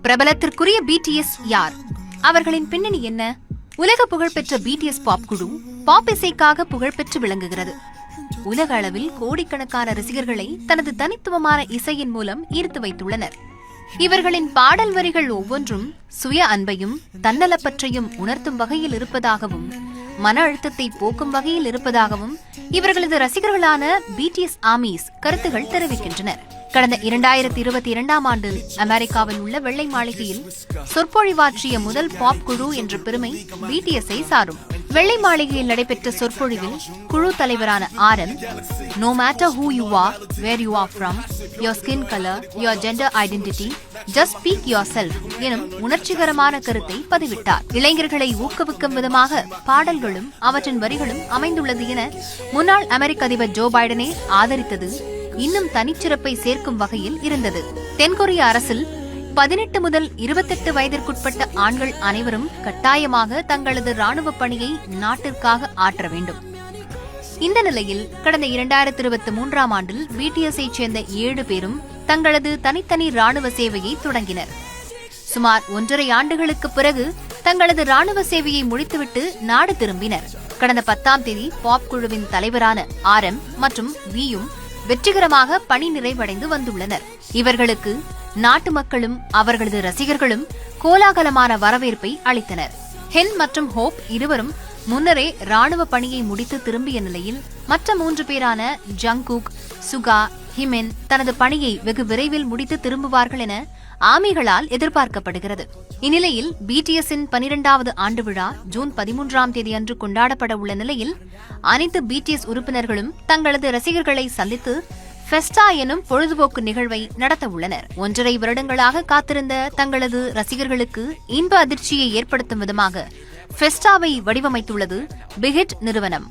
பிரபலத்திற்குரிய BDS யார்? அவர்களின் பின்னணி என்ன? உலக புகழ்பெற்ற பிடிஎஸ் பாப் குழு பாப் இசைக்காக புகழ்பெற்று விளங்குகிறது. உலக அளவில் கோடிக்கணக்கான ரசிகர்களை தனது தனித்துவமான இசையின் மூலம் ஈர்த்து வைத்துள்ளனர். இவர்களின் பாடல் வரிகள் ஒவ்வொன்றும் சுய அன்பையும் தன்னலப்பற்றையும் உணர்த்தும் வகையில் இருப்பதாகவும் மன அழுத்தத்தை போக்கும் வகையில் இருப்பதாகவும் இவர்களது ரசிகர்களான பிடிஎஸ் ஆர்மிஸ் கருத்துகள் தெரிவிக்கின்றனர். கடந்த 2022ஆம் ஆண்டு அமெரிக்காவில் உள்ள வெள்ளை மாளிகையில் சொற்பொழிவாற்றிய முதல் பாப் குழு என்ற பெருமை பிடிஎஸ்ஐ சாரும். வெள்ளை மாளிகையில் நடைபெற்ற சொற்பொழிவில் குழு தலைவரான RM, "No matter who you are, where you are from, your skin color, your gender identity, just speak yourself" எனும் உணர்ச்சிகரமான கருத்தை பதிவிட்டார். இளைஞர்களை ஊக்குவிக்கும் விதமாக பாடல்களும் அவற்றின் வரிகளும் அமைந்துள்ளது என முன்னாள் அமெரிக்க அதிபர் ஜோ பைடனை ஆதரித்தது இன்னும் தனிச்சிறப்பை சேர்க்கும் வகையில் இருந்தது. தென்கொரிய அரசில் 18 முதல் 28 வயதிற்குட்பட்ட ஆண்கள் அனைவரும் கட்டாயமாக தங்களது ராணுவ பணியை நாட்டிற்காக ஆற்ற வேண்டும். இந்த நிலையில் கடந்த 2023ஆம் ஆண்டில் பிடிஎஸ்ஐ சேர்ந்த 7 பேரும் தங்களது தனித்தனி ராணுவ சேவையை தொடங்கினர். சுமார் 1.5 ஆண்டுகளுக்கு பிறகு தங்களது ராணுவ சேவையை முடித்துவிட்டு நாடு திரும்பினர். கடந்த 10ஆம் தேதி பாப் குழுவின் தலைவரான RM மற்றும் வியும் வெற்றிகரமாக பணி நிறைவடைந்து வந்துள்ளனர். இவர்களுக்கு நாட்டு மக்களும் அவர்களது ரசிகர்களும் கோலாகலமான வரவேற்பை அளித்தனர். ஹென் மற்றும் ஹோப் இருவரும் முன்னரே ராணுவ பணியை முடித்து திரும்பிய நிலையில் மற்ற 3 பேரான ஜங்குக், சுகா, ஹிமென் தனது பணியை வெகு விரைவில் முடித்து திரும்புவார்கள் என ஆர்மிகளால் எதிர்பார்க்கப்படுகிறது. இந்நிலையில் பிடிஎஸ்ஸின் 12வது ஆண்டு விழா ஜூன் 13ஆம் தேதி அன்று கொண்டாடப்பட உள்ள நிலையில் அனைத்து பிடிஎஸ் உறுப்பினர்களும் தங்களது ரசிகர்களை சந்தித்து ஃபெஸ்டா எனும் பொழுதுபோக்கு நிகழ்வை நடத்த உள்ளனர். 1.5 வருடங்களாக காத்திருந்த தங்களது ரசிகர்களுக்கு இன்ப அதிர்ச்சியை ஏற்படுத்தும் விதமாக ஃபெஸ்டாவை வடிவமைத்துள்ளது பிகிட் நிறுவனம்.